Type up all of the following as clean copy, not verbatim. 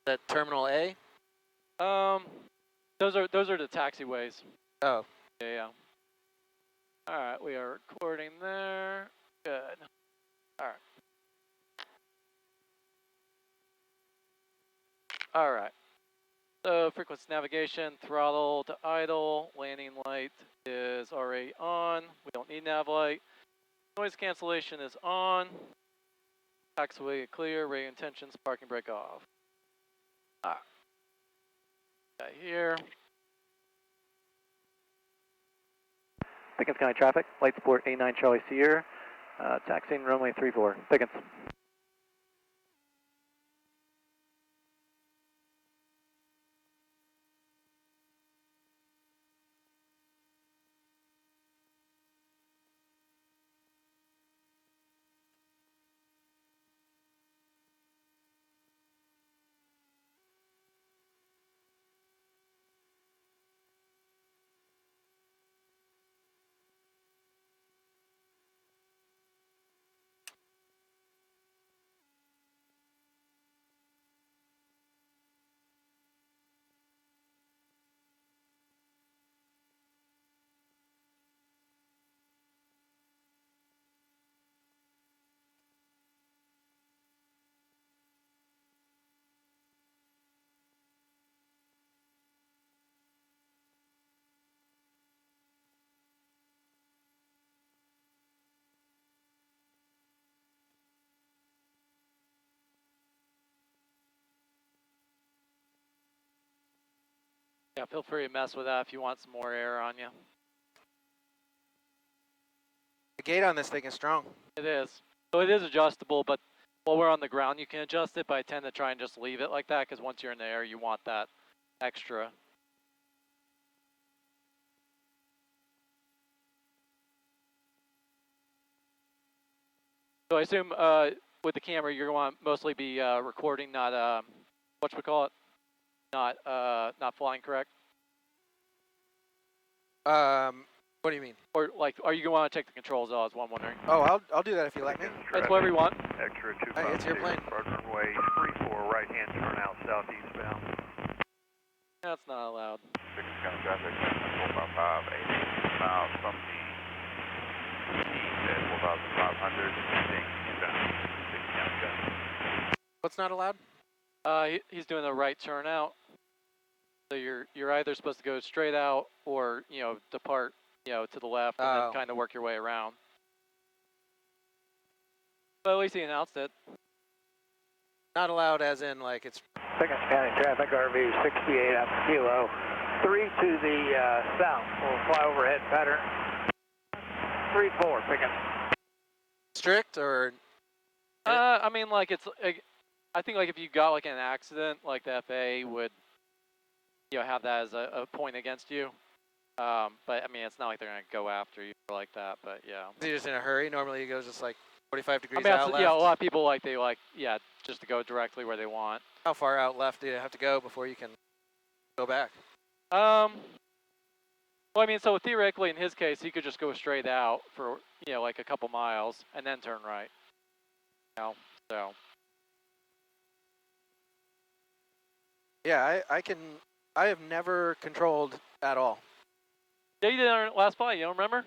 That Terminal A? Those are the taxiways. Oh. Yeah. All right, we are recording there. Good. All right. All right. So frequency navigation, throttle to idle, landing light is already on. We don't need nav light. Noise cancellation is on. Taxiway clear, radio intentions, parking brake off. Ah. Got here. Pickens County traffic, light support A9 Charlie Sierra, taxiing runway 34. Pickens. Yeah, feel free to mess with that if you want some more air on you. The gate on this thing is strong. It is. So it is adjustable, but while we're on the ground, you can adjust it, but I tend to try and just leave it like that because once you're in the air, you want that extra. So I assume with the camera, you're going to mostly be recording, not whatchamacallit, not flying, correct? What do you mean? Or like, are you going to want to check the controls? I was wondering. Oh, I'll do that if you let me. That's whatever you want. Extra 2 Hey, it's your plane. runway 34, right hand turn out southeast bound. That's not allowed. Pickens County traffic, 455, 80 miles from the east at 4,500, heading eastbound, Pickens County traffic. What's not allowed? He's doing a right turn out. So you're either supposed to go straight out or, depart, to the left and then kind of work your way around. But at least he announced it. Not allowed as in like it's... Pickens County traffic, RV 68 up kilo. 3 to the south, we'll fly overhead pattern. 3-4, Pickens. Strict or... I mean, like it's... I think like if you got like an accident, like the FAA would, have that as a point against you. But I mean, it's not like they're gonna go after you like that. But yeah. You're just in a hurry. Normally it goes just like 45 degrees I mean, out left. yeah, a lot of people just to go directly where they want. How far out left do you have to go before you can go back? Well, I mean, so theoretically, in his case, he could just go straight out for like a couple miles and then turn right. So. Yeah, I have never controlled at all. Yeah, you did on our last flight. You don't remember?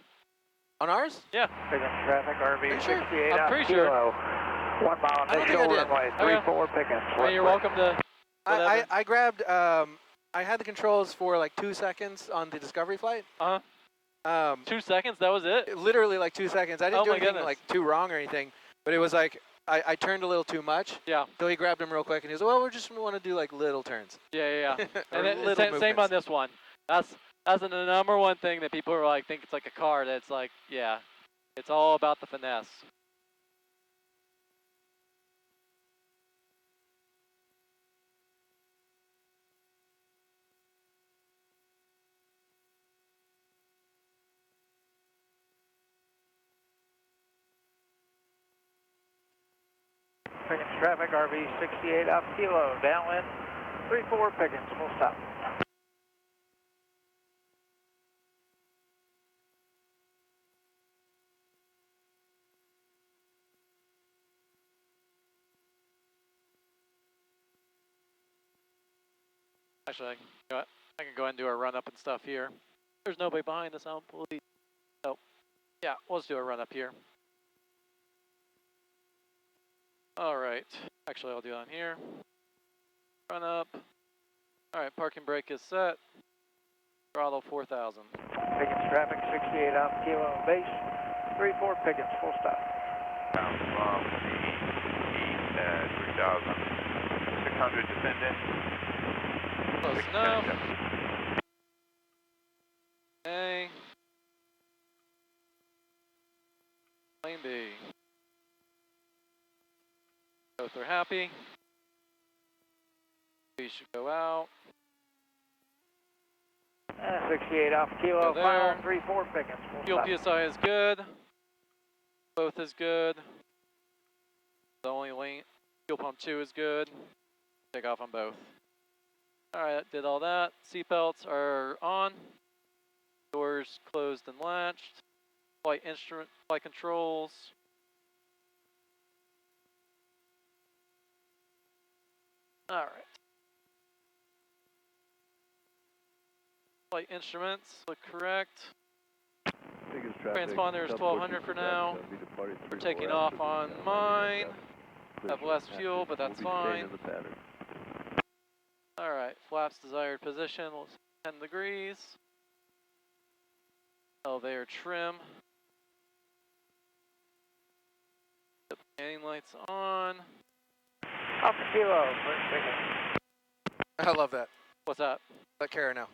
On ours? Yeah. Pickens traffic, RV 68 I'm up pretty kilo. sure. 1 mile I don't think I initial did. runway Okay. 34, Pickens. I mean, you're welcome to. I grabbed. I had the controls for like 2 seconds on the Discovery flight. 2 seconds. That was it. Literally like 2 seconds. I didn't do anything goodness. like too wrong or anything, but it was like I turned a little too much. Yeah. So he grabbed him real quick and he was, well, we just want to do like little turns. Yeah. Or And then little same on movements. this one. That's the number one thing that people are like think it's like a car. That's like, yeah, it's all about the finesse. Pickens traffic, RV 68 up kilo. Downwind 3-4, Pickens. We'll stop. Actually, I can go ahead and do a run up and stuff here. There's nobody behind us, I don't believe. So, yeah, let's do a run up here. All right. Actually, I'll do it on here. Run up. All right, parking brake is set. Throttle 4,000. Pickens traffic, 68 Alpha Kilo base. 34 Pickens, full stop. Down from the east at 3,600 descending. Close Pickens enough. County traffic. A. Lane B. Both are happy. We should go out. 68 Alpha Kilo, Go final there. 34 Pickens, full Fuel stop. PSI is good. Both is good. The only lane, fuel pump 2 is good. Take off on both. Alright, did all that. Seatbelts are on. Doors closed and latched. Flight instrument, flight controls. Alright. Flight instruments look correct. Transponder is 1200 for now. We're taking off on mine. Have less fuel, but that's fine. Alright, flaps desired position, 10 degrees. Elevator trim. The landing lights on. Alpha Kilo, first Pickens. I love that. What's that? Let Kara know.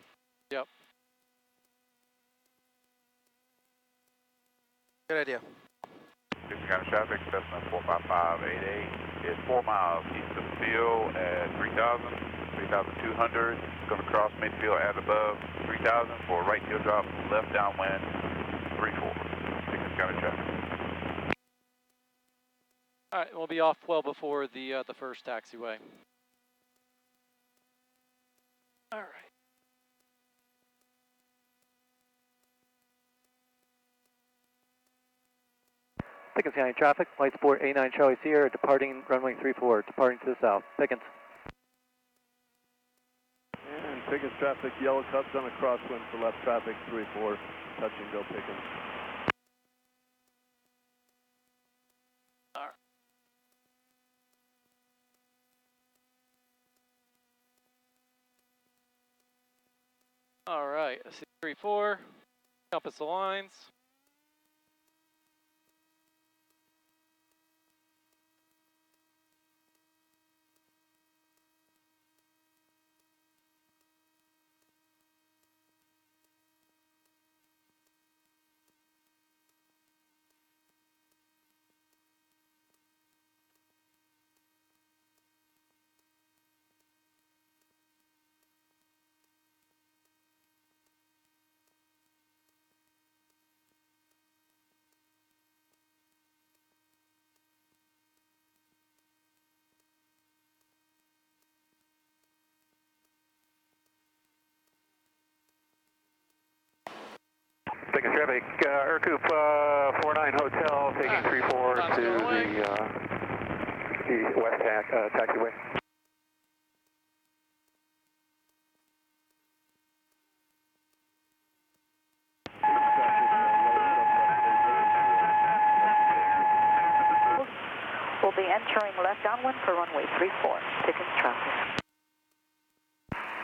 Yep. Good idea. Pickens County traffic, Cessna 45588 is 4 miles east of the field at 3,000, 3,200. It's going to cross midfield at above 3,000 for a right heel drop, left downwind 34. Pickens County traffic. Alright, we'll be off well before the first taxiway. Alright. Pickens County traffic, light sport A9 Charlie Sierra, departing runway 34, departing to the south. Pickens. And Pickens traffic, yellow Cubs on a crosswind for left traffic, 3-4, touch and go Pickens. Alright, I see 3-4. Compass aligns. Pickens traffic, Aircoup 49 Hotel, taking 34 time's to going away. the west taxiway. We'll be entering left downwind for runway 34, Pickens traffic.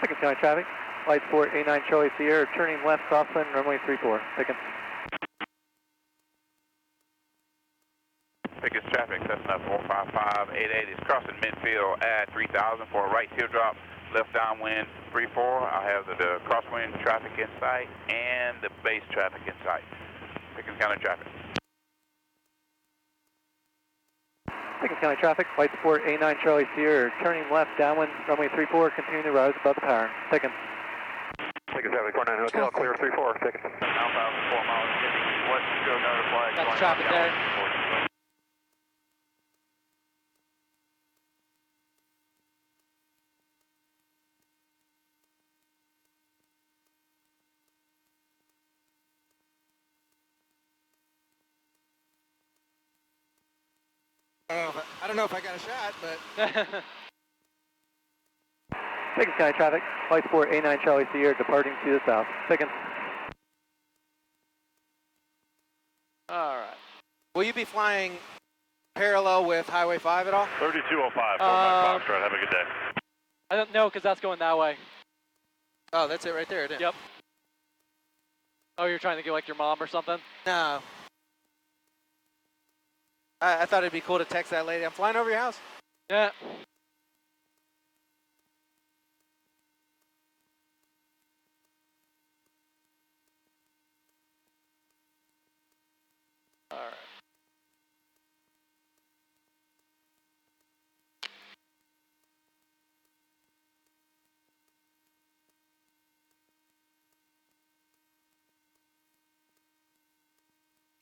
Pickens County traffic, light sport A9 Charlie Sierra, turning left crosswind, runway 34. Pickens. Pickens traffic, Cessna 45588 is crossing midfield at 3,000 for a right heel drop, left downwind 34. I have the crosswind traffic in sight and the base traffic in sight. Pickens County traffic. Pickens County traffic, light sport A9 Charlie Sierra, turning left downwind, runway 34, continuing to rise above the power. Pickens. Pickens traffic, 49 Hotel, clear 34, Pickens. Outbound 4 miles, heading west to go another flag. Got the going traffic down there. towards the west. I don't know if I got a shot, but Pickens County traffic, flight support A9 Charlie Sierra departing to the south. Pickens. All right. Will you be flying parallel with Highway 5 at all? 3205, Mike Foxtrot, have a good day. I don't know because that's going that way. Oh, that's it right there, isn't it? Yep. Oh, you're trying to get like your mom or something? No. I thought it'd be cool to text that lady. I'm flying over your house. Yeah. All right.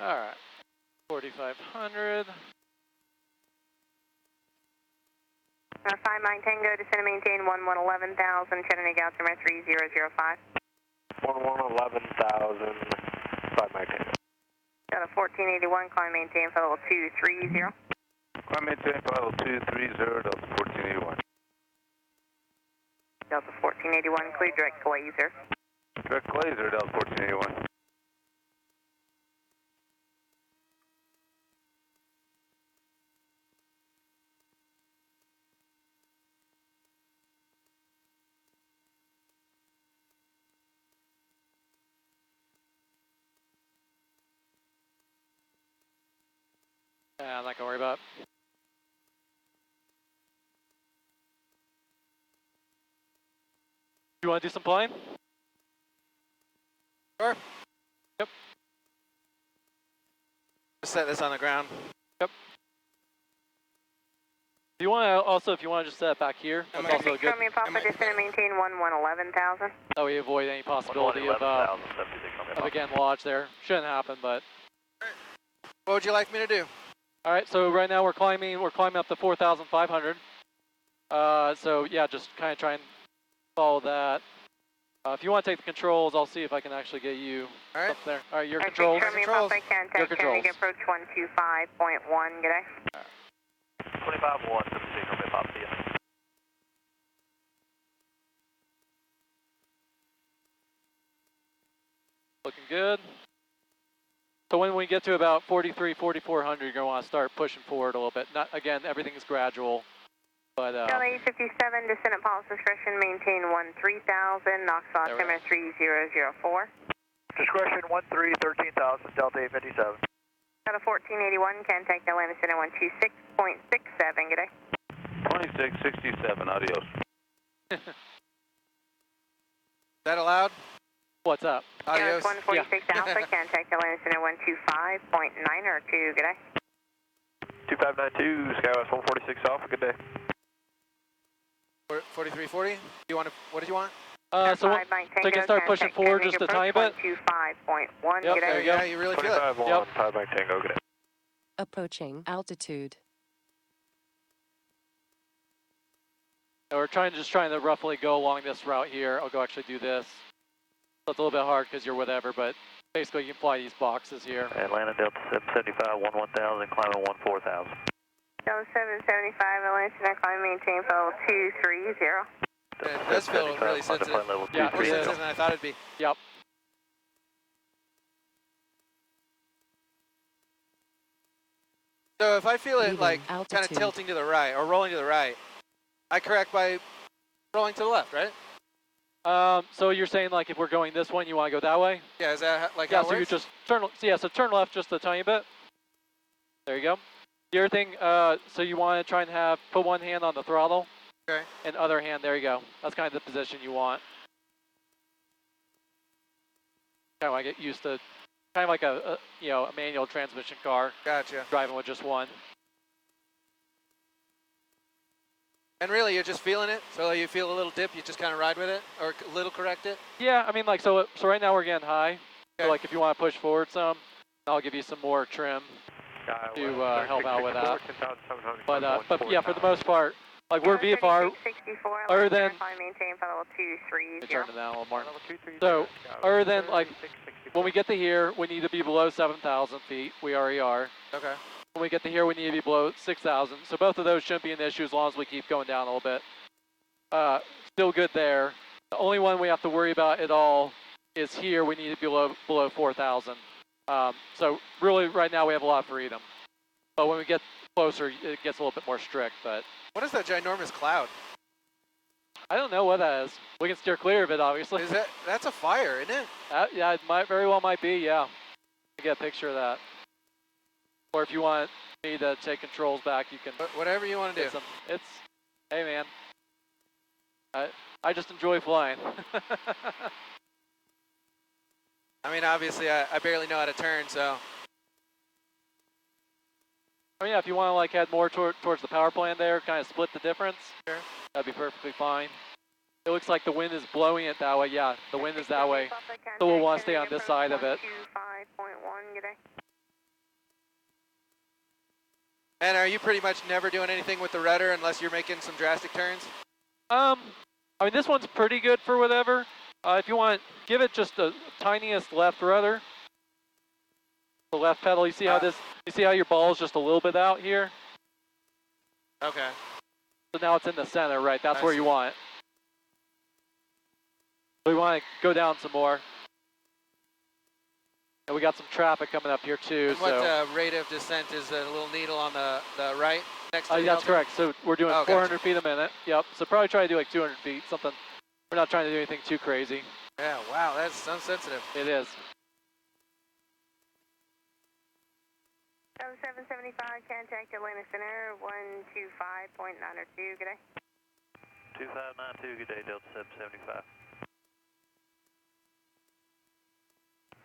All right. 4,500. 5 Mike Tango, descend and maintain 111000, Chattanooga altimeter 3005. 111000, 5 Mike Tango. Got a 1481, climb maintain for level 230. Climb maintain for level 230, Delta 1481. Delta 1481, include direct laser. Direct laser, Delta 1481. Yeah, I'm not gonna worry about it. You want to do some flying? Sure. Yep. Just set this on the ground. If you want to, also, if you want to just set it back here, that's also good. Romeo Papa, descend and maintain 111,000. That way you avoid any possibility of again, lodge there. Shouldn't happen, but. What would you like me to do? All right, so right now we're climbing up to 4,500. So yeah, just kind of try and follow that. If you want to take the controls, I'll see if I can actually get you up there. All right, your controls. Romeo Papa, contact Your controls. Chattanooga approach 125.1, good day. 25-1, 17, Romeo Papa, see ya. Looking good. So when we get to about 43, 4,400, you're going to want to start pushing forward a little bit. Not again, everything is gradual, but. Delta 57, descend at Paul's discretion, maintain 13,000, Knoxville altimeter 3004. Discretion 13, 13,000, Delta 857. Got a 1481, contact Atlanta Center 126.67, good day. 2667, adios. Is that allowed? What's up? Adios. 146 Alpha, contact Atlanta Center 125.902, good day. 2592, Skywest 146 Alpha, good day. 4340? You want to? What did you want? So you can start pushing forward just a tiny bit. 125.1, Yep, good there day. you go. Yeah, you really feel it. 25-1, Yep. 5 Mike Tango, good day. Approaching altitude. And we're just trying to roughly go along this route here. I'll go actually do this. So it's a little bit hard because you're whatever, but basically you can fly these boxes here. Atlanta Delta 775, 11,000, climbing 14,000. Delta 775, Atlanta Center, climb maintain for level 230. It does feel really sensitive. Level Yeah, More it is. sensitive than I thought it'd be. Yep. So if I feel it Leaving like kind of altitude. tilting to the right or rolling to the right, I correct by rolling to the left, right? So you're saying like if we're going this one, you want to go that way? Yeah, is that like Yeah, how so it you works? just turn, so turn left just a tiny bit. There you go. The other thing, so you want to try and put one hand on the throttle. Okay. And other hand, there you go. That's kind of the position you want. Kind of want to get used to, kind of like a manual transmission car, Gotcha. driving with just one. And really, you're just feeling it. So you feel a little dip, you just kind of ride with it, or a little correct it. Yeah, I mean like so right now we're getting high. So Okay. like if you want to push forward some, I'll give you some more trim to help out with that. But yeah, for the most part, like we're VFR. Other than maintain for level 230. Let me turn it down a little more. So other than like when we get to here, we need to be below 7,000 feet. We already are. Okay. When we get to here, we need to be below 6,000. So both of those shouldn't be an issue as long as we keep going down a little bit. still good there. The only one we have to worry about at all is here. We need to be below 4,000. So really, right now we have a lot of freedom. But when we get closer, it gets a little bit more strict. But What is that ginormous cloud? I don't know what that is. We can steer clear of it, obviously. Is that's a fire, isn't it? Yeah, it might very well might be. Yeah, I get a picture of that. Or if you want me to take controls back, you can. Whatever you want to do. It's, hey man, I just enjoy flying. I mean, obviously, I barely know how to turn, so. I mean, yeah, if you want to like head more towards the power plant there, kind of split the difference, Sure. that'd be perfectly fine. It looks like the wind is blowing it that way. Yeah, the wind is that way. So we'll want to stay on this side of it. 125.1, good day. And are you pretty much never doing anything with the rudder unless you're making some drastic turns? I mean, this one's pretty good for whatever. If you want, give it just the tiniest left rudder. The left pedal, you see how you see how your ball is just a little bit out here? Okay. So now it's in the center, right? That's I where see. you want it. We want to go down some more. And we got some traffic coming up here too. And what rate of descent is the little needle on the right next to the That's Delta? correct. So we're doing Oh, 400 gotcha. feet a minute. Yep. So probably try to do like 200 feet, something. We're not trying to do anything too crazy. Yeah, wow, that's unsensitive. It is. 775, contact Atlanta Center, 125.902, good day. 2592, good day, Delta 775.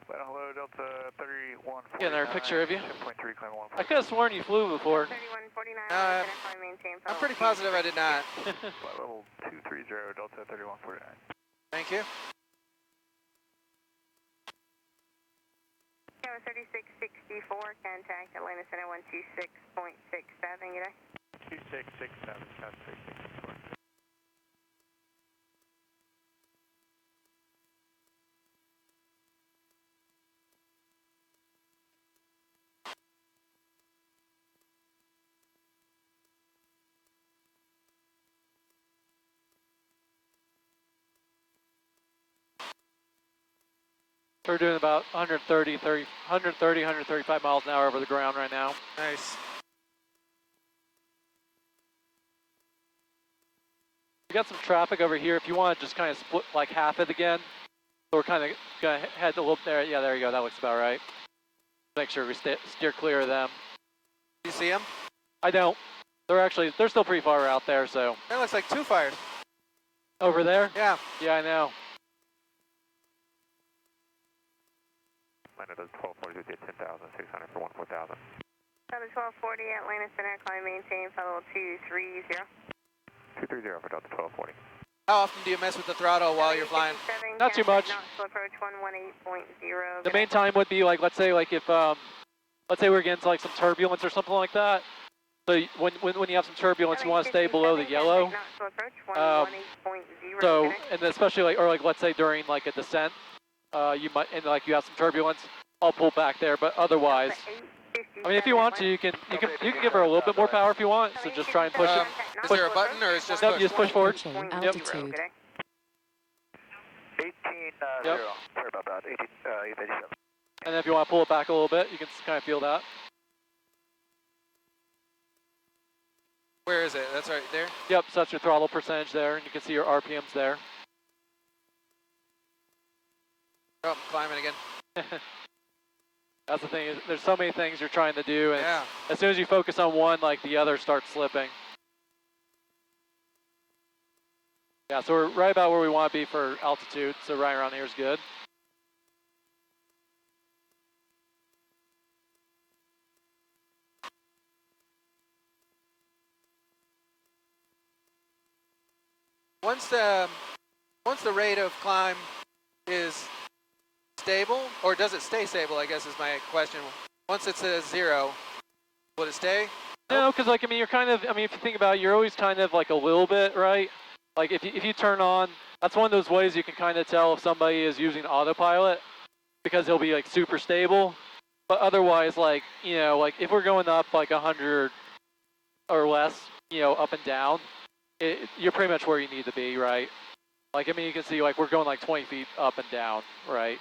Hello, Delta 3149. Getting a picture of you. 10.3, climb 1. I could have sworn you flew before. 3149, maintain I'm pretty positive I did not. Level 230, Delta 3149. Thank you. 3664, contact Atlanta Center, 126.67, good day. 2667, South 3664. We're doing about 135 miles an hour over the ground right now. Nice. We got some traffic over here. If you want to just kind of split like half it again, so we're kind of going to head a little there. Yeah, there you go. That looks about right. Make sure we steer clear of them. Do you see them? I don't. They're still pretty far out there. So That looks like two fires. over there. Yeah. Yeah, I know. Atlanta does 1240, get 10,600 for 14,000. Delta 1240, Atlanta Center, climb maintain, follow 230. 230 for Delta 1240. How often do you mess with the throttle while you're flying? Not too much. Approach 118.0. The main time would be like, let's say like if, let's say we're getting to like some turbulence or something like that. So when you have some turbulence, you want to stay below the yellow. So, and especially like, or like let's say during like a descent, you might, and like you have some turbulence, I'll pull back there. But otherwise, I mean, if you want to, you can give her a little bit more power if you want. So just try and push it. Is there a button or it's just Nope, push? you just push forward. Approaching Yep. altitude. 18, Yep. 0. Sorry about that. 887. And then if you want to pull it back a little bit, you can kind of feel that. Where is it? That's right there. Yep, so that's your throttle percentage there, and you can see your RPMs there. Oh, I'm climbing again. That's the thing, is there's so many things you're trying to do, and Yeah. as soon as you focus on one, like the other starts slipping. Yeah, so we're right about where we want to be for altitude, so right around here is good. Once the rate of climb is stable, or does it stay stable, I guess is my question. Once it's at 0, will it stay? No, because like, I mean, you're kind of, I mean, if you think about it, you're always kind of like a little bit, right? Like if you turn on, that's one of those ways you can kind of tell if somebody is using autopilot, because he'll be like super stable. But otherwise, like, you know, like if we're going up like 100 or less, you know, up and down, you're pretty much where you need to be, right? Like, I mean, you can see, like, we're going like 20 feet up and down, right?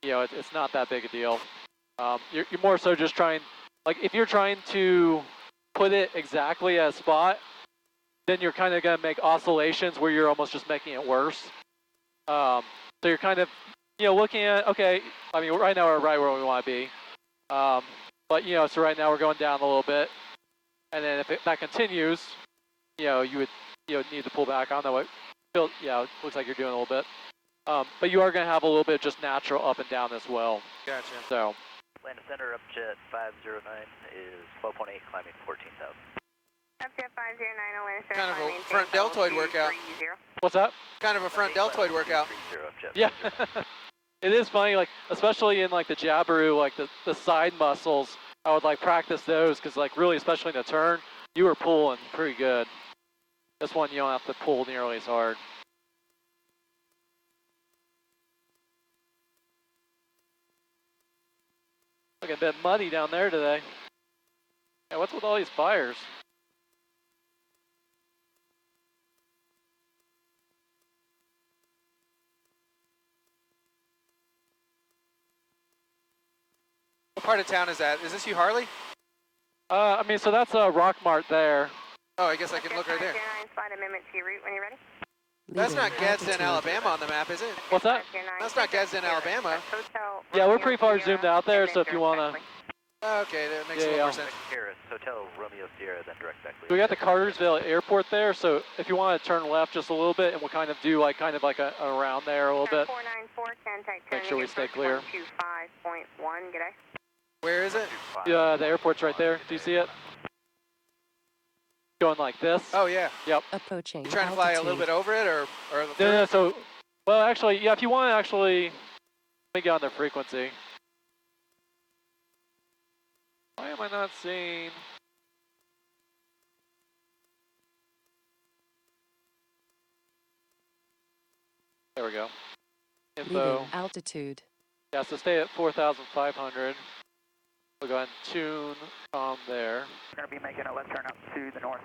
You know, it's not that big a deal. You're more so just trying, like, if you're trying to put it exactly at a spot, then you're kind of going to make oscillations where you're almost just making it worse. So you're kind of, you know, looking at, okay, I mean, right now we're right where we want to be. But, you know, so right now we're going down a little bit. And then if that continues, you know, you would need to pull back. I don't know what, yeah, it looks like you're doing a little bit. But you are going to have a little bit just natural up and down as well. Gotcha. So. Land center, upjet 509 is 12.8, climbing 14,000. Upjet 509, land center. Kind of a front deltoid workout. What's that? Kind of a front deltoid workout. Yeah. It is funny, like, especially in like the Jabiru, like the side muscles, I would like practice those because like really, especially in the turn, you were pulling pretty good. This one, you don't have to pull nearly as hard. Looking a bit muddy down there today. Yeah, what's with all these fires? What part of town is that? Is this you, Harley? I mean, so that's a Rock Mart there. Oh, I guess I can look right there. Slide amendment to your route when you're ready. That's not Gadsden, Alabama on the map, is it? What's that? That's not Gadsden, Alabama. Yeah, we're pretty far zoomed out there, so if you want to... Okay, that makes a little more sense. Harris, Hotel Romeo Sierra, then direct back. We got the Cartersville Airport there, so if you want to turn left just a little bit, and we'll kind of do like a around there a little bit. 494, contact make sure we stay clear. 25.1, g'day. Where is it? Yeah, the airport's right there. Do you see it? Going like this. Oh yeah. Yep. Approaching. You trying to fly a little bit over it, or no, so, well, actually, yeah. If you want to actually, let me get on their frequency. Why am I not seeing? There we go. Info. Leaving altitude. Yeah, so stay at 4,500. We'll go ahead and tune there. We're going to be making a left turn up to the north.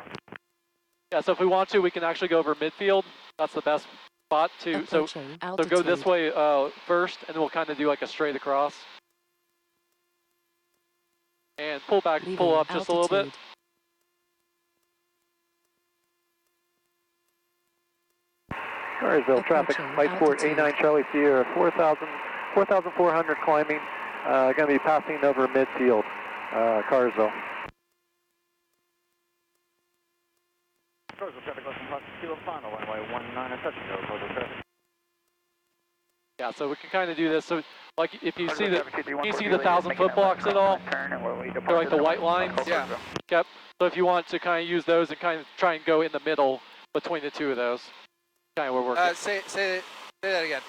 Yeah, so if we want to, we can actually go over midfield. That's the best spot to. So go this way first, and then we'll kind of do like a straight across. And pull back, pull up just a little bit. Cartersville traffic, flight support A9 Charlie Sierra, 4,400 climbing, going to be passing over midfield, Cartersville. Cartersville traffic, less than Fox Kilo final, runway 19 and touching go, Cartersville traffic. Yeah, so we can kind of do this. So, like, if you see the 1,000-foot blocks at all, they're like the white lines. Yeah. Yep. So if you want to kind of use those and kind of try and go in the middle between the two of those, kind of where we're working. Say that again.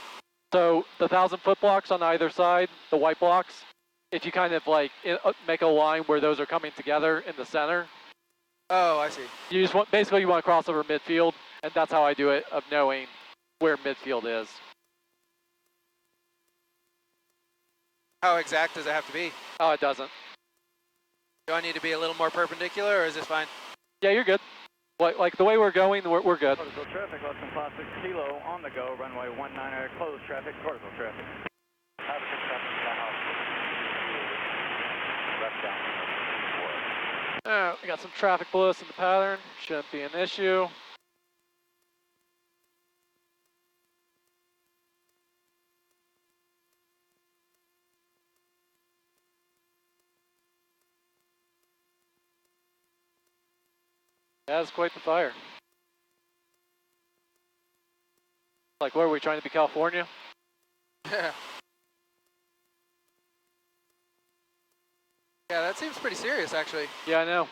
So the 1,000-foot blocks on either side, the white blocks, if you kind of like make a line where those are coming together in the center. Oh, I see. You just want, basically you want to cross over midfield, and that's how I do it, of knowing where midfield is. How exact does it have to be? Oh, it doesn't. Do I need to be a little more perpendicular, or is this fine? Yeah, you're good. Like the way we're going, we're good. Cartersville traffic, less than 56 kilo, on the go, runway 19, closed traffic, Cartersville traffic. We got some traffic below us in the pattern. Shouldn't be an issue. That's quite the fire. Like, what are we trying to be, California? Yeah. Yeah, that seems pretty serious, actually. Yeah, I know.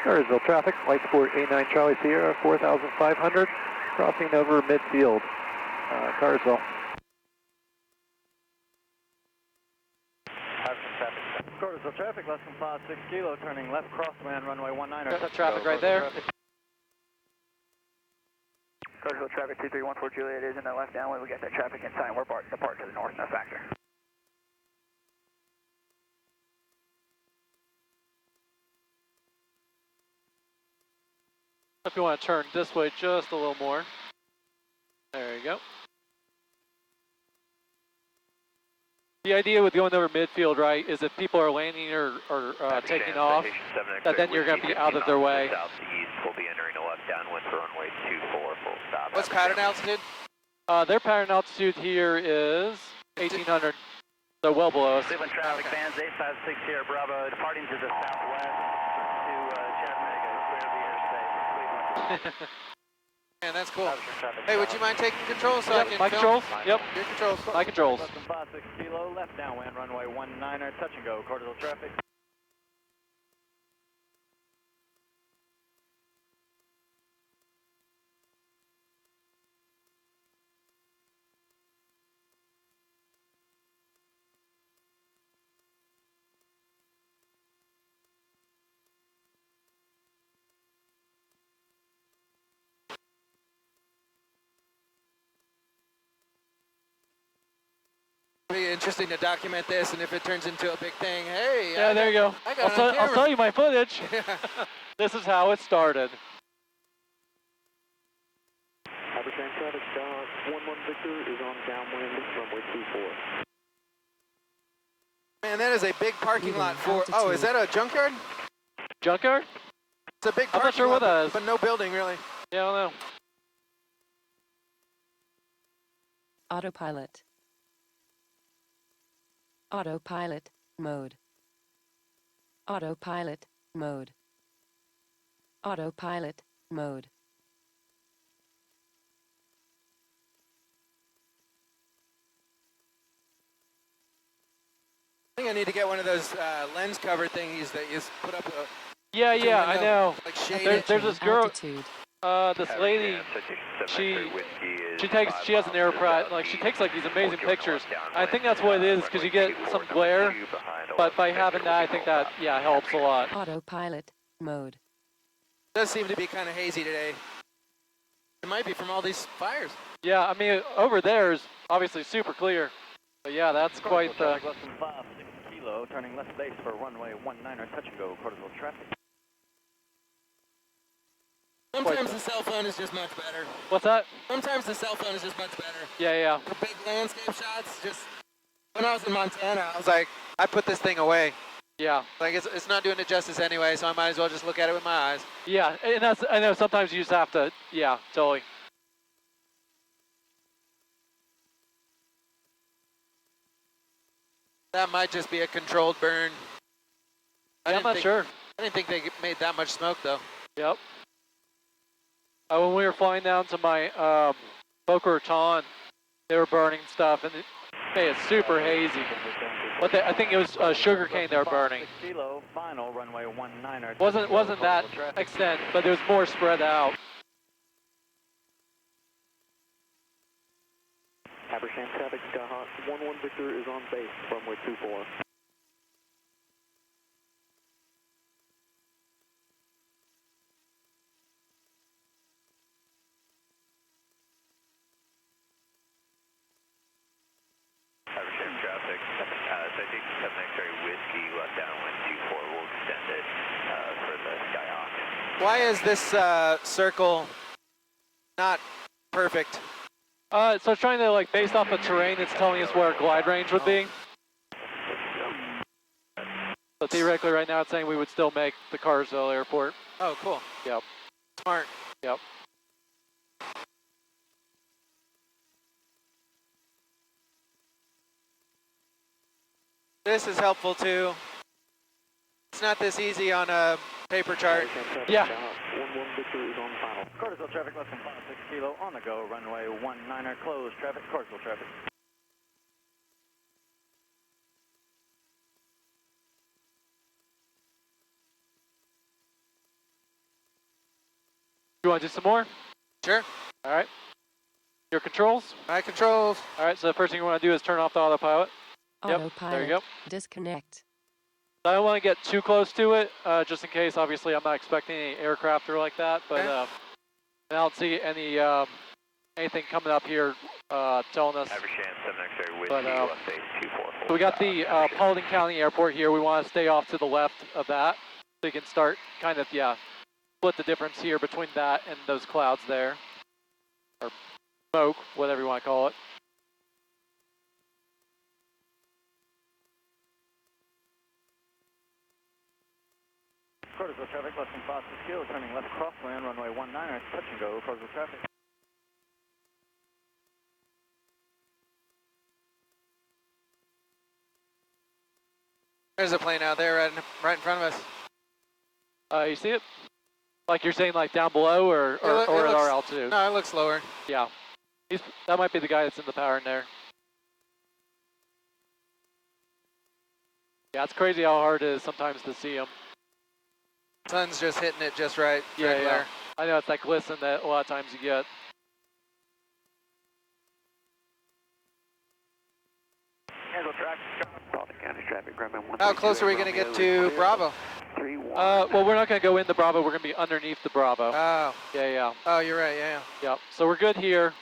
Cartersville traffic, flight support A9 Charlie Sierra, 4,500, crossing over midfield, Cartersville. Cartersville traffic, less than 56 kilo, turning left crosswind, runway 19. Got traffic right there. Cartersville traffic 2314 Juliet is in the left downwind. We got that traffic inside. We're depart to the north, no factor. If you want to turn this way just a little more. There you go. The idea with going over midfield, right, is if people are landing or taking off, that then you're going to be out of their way. Southeast, we'll be entering a left downwind for runway 24, full stop. What's pattern altitude? Their pattern altitude here is 1800, so well below us. Cleveland traffic fans, 856 Sierra Bravo, departing to the southwest to Chattanooga, clear the airspace. Cleveland. Man, that's cool. Hey, would you mind taking control so I can my film? controls? Yep. Your controls. My controls. Less than 56 kilo, left downwind, runway 19er, touch and go, Cartersville traffic. Be interesting to document this, and if it turns into a big thing, hey. Yeah, there you go. I got it on I'll camera. tell you my footage. This is how it started. Habersham traffic, 11 Victor is on downwind, runway 24. Man, that is a big parking lot for. Altitude. Oh, is that a junkyard? Junkyard? It's a big I'm parking not sure lot, what that is. but no building really. Yeah, I don't know. Autopilot. Autopilot mode. Autopilot mode. Autopilot mode. I think I need to get one of those lens cover thingies that you just put up. Yeah, yeah, I know. Like shade There's it. this girl, Altitude. this lady, she has an aircraft, like she takes like these amazing pictures. I think that's what it is, because you get some glare, but by having that, I think that, yeah, helps a lot. Autopilot mode. It does seem to be kind of hazy today. It might be from all these fires. Yeah, I mean, over there is obviously super clear, but yeah, that's quite the... Less than 56 kilo, turning left base for runway 19er, touch and go, Cartersville traffic. Sometimes the cell phone is just much better. What's that? Sometimes the cell phone is just much better. Yeah, yeah. For big landscape shots, just... When I was in Montana, I was like, I put this thing away. Yeah. Like, it's not doing it justice anyway, so I might as well just look at it with my eyes. Yeah, and that's, I know sometimes you just have to, yeah, totally. That might just be a controlled burn. Yeah, I'm not sure. I didn't think they made that much smoke, though. Yep. When we were flying down to my Boca Raton, they were burning stuff, and it made it super hazy. But I think it was sugar cane they were burning. Kilo, final runway 19er. Wasn't that extent, but it was more spread out. Habersham traffic, 11 Victor is on base, runway 24. Habersham traffic, citation 7 X-ray whiskey, left downwind 24, we'll extend it for the Skyhawk. Why is this circle not perfect? So it's trying to, like, based off the terrain, it's telling us where glide range would be. So theoretically, right now, it's saying we would still make the Cartersville airport. Oh, cool. Yep. Smart. Yep. This is helpful, too. It's not this easy on a paper chart. Yeah. 11 Victor is on final. Cartersville traffic, less than 56 kilo, on the go, runway 19er, closed traffic, Cartersville traffic. You want to do some more? Sure. All right. Your controls? My controls. All right, so the first thing you want to do is turn off the autopilot. Yep, Autopilot. there you go. Disconnect. I don't want to get too close to it, just in case. Obviously, I'm not expecting any aircraft or like that, but Okay. I don't see any anything coming up here telling us. Haversham, 7 X-ray whiskey, But, left base 244. So we got the Paulding County Airport here. We want to stay off to the left of that so you can start kind of, split the difference here between that and those clouds there. Or smoke, whatever you want to call it. Cartersville traffic, less than 5 skill, turning left crossland, runway 19, touch and go, Cartersville traffic. There's a plane out there right in front of us. You see it? Like you're saying, like down below or It at looks- our altitude? No, it looks lower. Yeah. That might be the guy that's in the power in there. Yeah, it's crazy how hard it is sometimes to see him. Sun's just hitting it just right. Yeah, glare. I know, it's that glisten that a lot of times you get. How close are we going to get to Bravo? Well, we're not going to go in the Bravo. We're going to be underneath the Bravo. Oh. Yeah. Oh, you're right. Yeah. Yeah. So we're good here.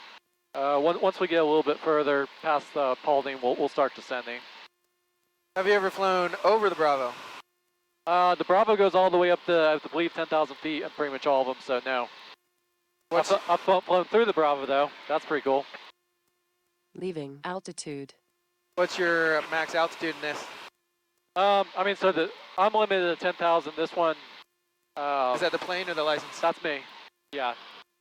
Once we get a little bit further past Paulding, we'll start descending. Have you ever flown over the Bravo? The Bravo goes all the way up to, I believe, 10,000 feet, and pretty much all of them, so no. I've flown through the Bravo, though. That's pretty cool. Leaving altitude. What's your max altitude in this? I mean, so I'm limited to 10,000. This one... Is that the plane or the license? That's me. Yeah.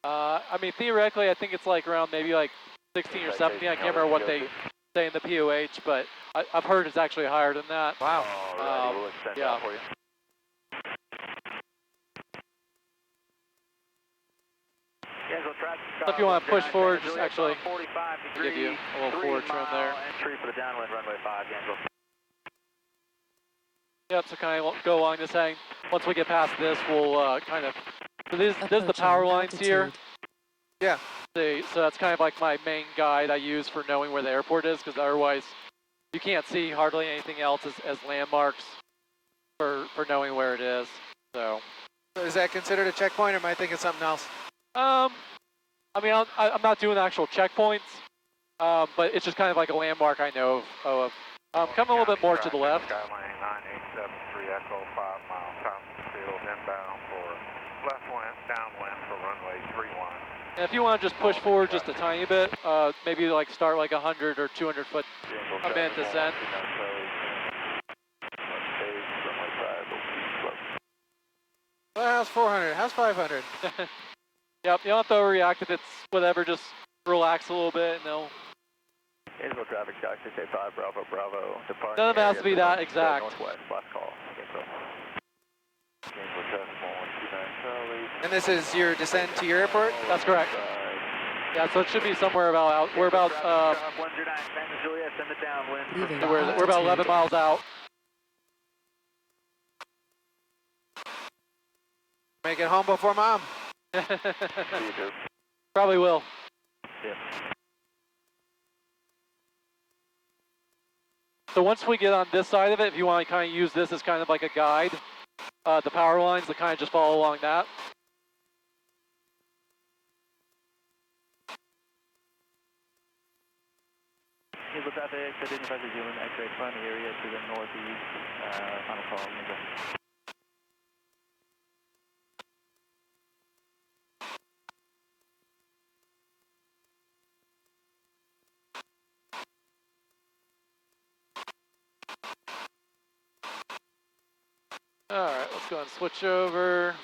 I mean, theoretically, I think it's like around maybe like 16 or 17. I can't remember what they say in the POH, but I've heard it's actually higher than that. Wow. We'll extend Yeah. that for you. So if you want to push forward, just actually 45 degrees, give you a little forward trim there. Entry for the downwind runway 5, Gainesville. Yep, so kind of go along this hang. Once we get past this, we'll kind of... So this is the power lines here. Yeah. So that's kind of like my main guide I use for knowing where the airport is, because otherwise you can't see hardly anything else as landmarks for knowing where it is. So is that considered a checkpoint, or am I thinking something else? I mean, I'm not doing actual checkpoints, but it's just kind of like a landmark I know of. Come a little bit more to the left. Skyline 9873 Echo 5 miles, Thompson Field, inbound for left wind, downwind for runway 31. And if you want to just push forward just a tiny bit, maybe like start like 100 or 200 foot a minute descent. Well, how's 400? How's 500? Yep, you don't have to overreact if it's whatever, just relax a little bit and they'll... Gainesville traffic, Sky 685, Bravo, Bravo, departing. None of it has to be that exact. Northwest, last call, Gainesville. Gainesville traffic, 129 Charlie. And this is your descent to your airport? That's correct. Yeah, so it should be somewhere about out. We're about 109, Santa Julia, send it downwind. Leaving we're about 11 miles out. Make it home before mom. Probably will. Yeah. So once we get on this side of it, if you want to kind of use this as kind of like a guide, the power lines to kind of just follow along that. Gainesville traffic, identify the Zealand X-ray front area to the northeast, final call, Gainesville. Alright, let's go and switch over.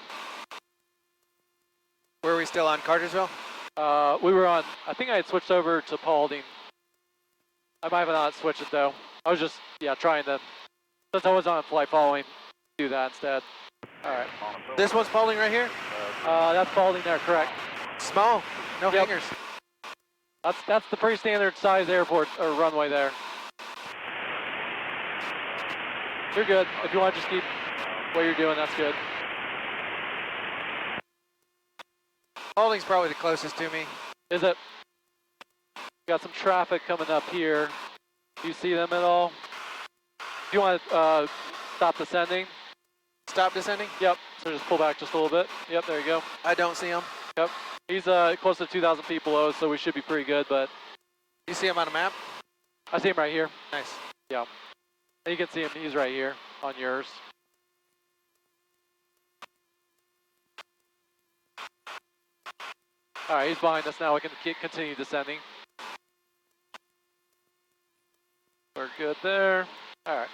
Were we still on Cartersville? We were on, I think I had switched over to Paulding. I might have not switched it though. I was just, trying to, since I was on flight following, do that instead. Alright. This one's Paulding right here? That's Paulding there, correct. Small, no Yep. hangers. That's the pretty standard size airport, or runway there. You're good. If you want to just keep what you're doing, that's good. Paulding's probably the closest to me. Is it? Got some traffic coming up here. Do you see them at all? Do you want to stop descending? Stop descending? Yep. So just pull back just a little bit. Yep, there you go. I don't see them. Yep. He's close to 2,000 feet below, so we should be pretty good, but... You see him on a map? I see him right here. Nice. Yeah. You can see him, he's right here on yours. Alright, he's behind us now, we can continue descending. We're good there. Alright.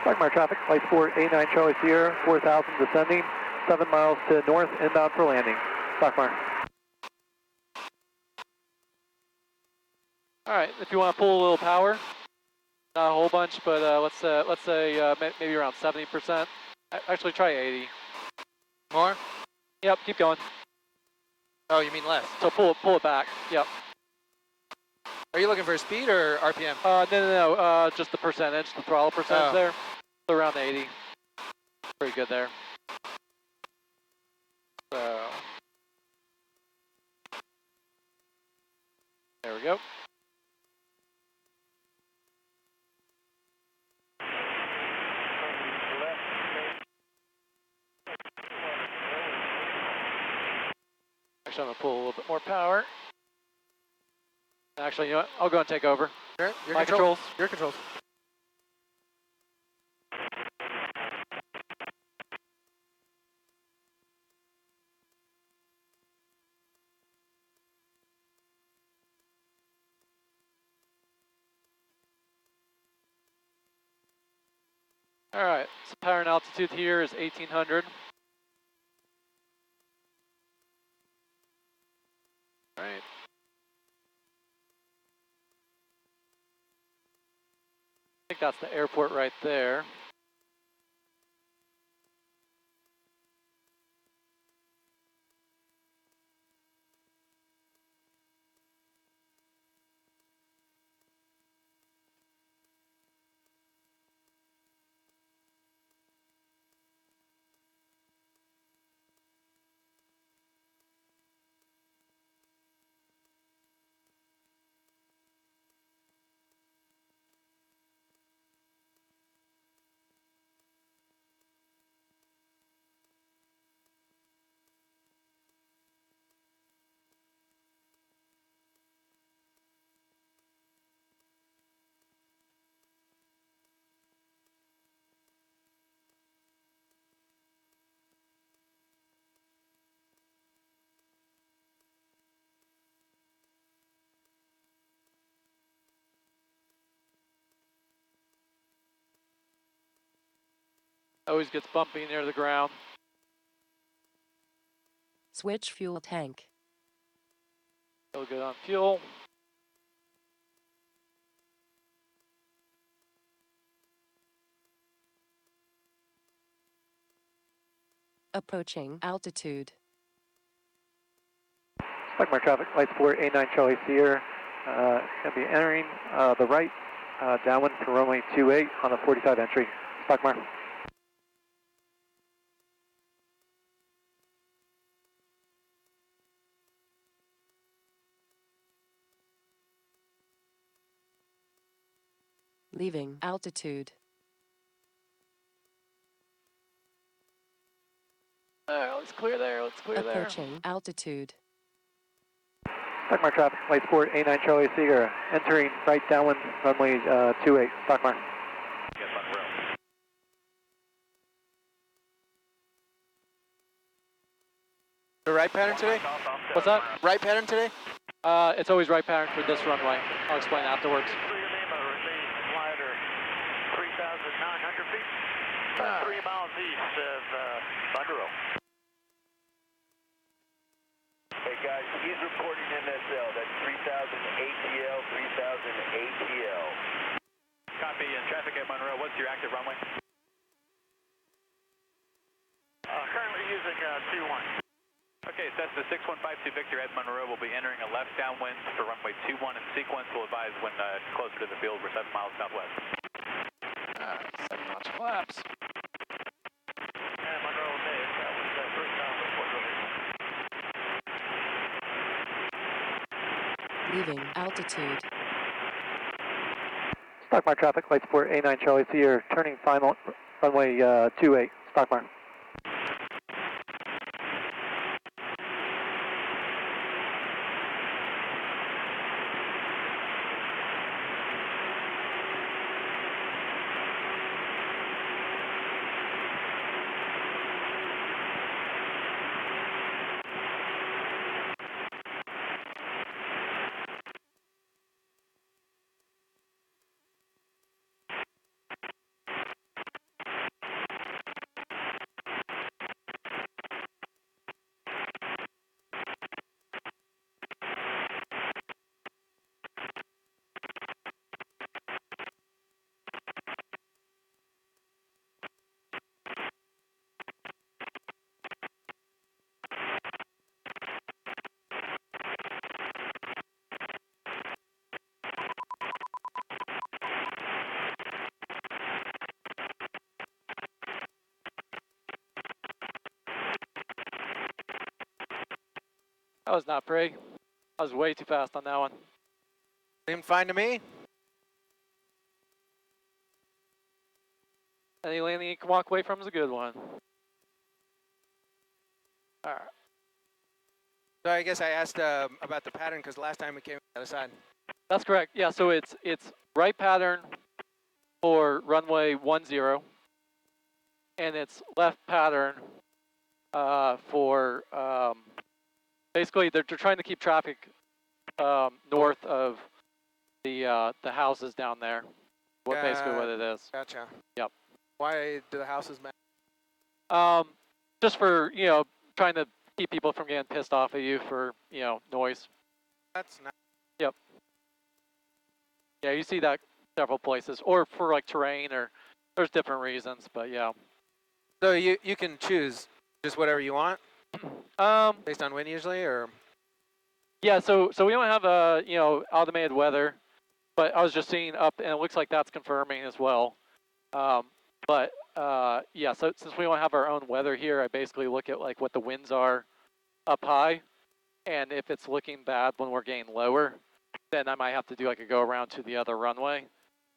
Stockmar traffic, flight 489 Charlie Sierra, 4,000 descending, 7 miles to north, inbound for landing. Stockmar. Alright, if you want to pull a little power, not a whole bunch, but let's say maybe around 70%. Actually, try 80. More? Yep, keep going. Oh, you mean less? So pull it back. Yep. Are you looking for speed or RPM? No, just the percentage, the throttle percentage there. So around 80. Pretty good there. So there we go. Actually, I'm gonna pull a little bit more power. Actually, you know what? I'll go and take over. Sure. My controls. Your controls. All right. So power and altitude here is 1,800. All right. I think that's the airport right there. Always gets bumpy near the ground. Switch fuel tank. Still good on fuel. Approaching altitude. Stockmar traffic, flight 489 Charlie Sierra, going to be entering the right, downwind for runway 28 on the 45 entry. Stockmar. Leaving altitude. Let's clear there. Let's clear there. Approaching altitude. Stockmar traffic, flight 489 Charlie Sierra, entering right downwind runway 28. Stockmar. Yes, Monroe. The right pattern today? What's that? Right pattern today? It's always right pattern for this runway. I'll explain afterwards. 3,900 feet. 3 miles east of Monroe. Hey guys, he's reporting NSL. That's 3,000 ATL, 3,000 ATL. Copy, traffic at Monroe. What's your active runway? Currently using 21. Okay, Cessna 6152 Victor at Monroe will be entering a left downwind for runway 21 in sequence. We'll advise when closer to the field. We're 7 miles southwest. 7 knots flaps. And Monroe, okay, that was the first time report release. Leaving altitude. Stockmar traffic, flight 489 Charlie Sierra, turning final runway 28. Stockmar. That was not pretty. I was way too fast on that one. Seemed fine to me. Any landing you can walk away from is a good one. All right. So I guess I asked about the pattern because last time we came on the other side. That's correct. Yeah, so it's right pattern for runway 10, and it's left pattern for basically they're trying to keep traffic north of the houses down there. Basically what it is. Gotcha. Yep. Why do the houses matter? Just for trying to keep people from getting pissed off at you for noise. That's not. Yep. Yeah, you see that several places, or for like terrain, or there's different reasons, but yeah. So you can choose just whatever you want based on wind usually, or yeah. So we don't have automated weather, but I was just seeing up, and it looks like that's confirming as well. But yeah, so since we don't have our own weather here, I basically look at like what the winds are up high, and if it's looking bad when we're getting lower, then I might have to do like a go around to the other runway.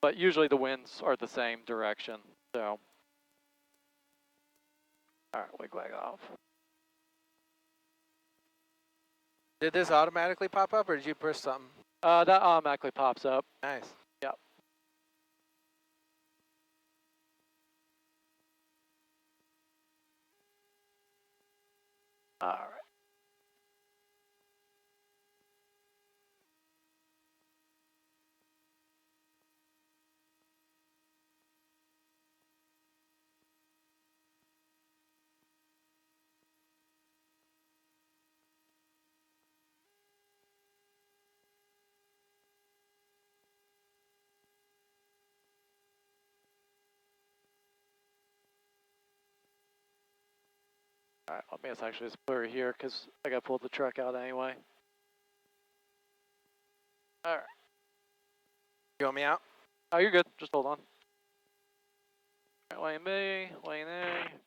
But usually the winds are the same direction, so. All right, wig off. did this automatically pop up, or did you push something? That automatically pops up. Nice. Yep. All right. All right, let me just actually just put her here because I got to pull the truck out anyway. All right. You want me out? Oh, you're good. Just hold on. All right, lane B, lane A.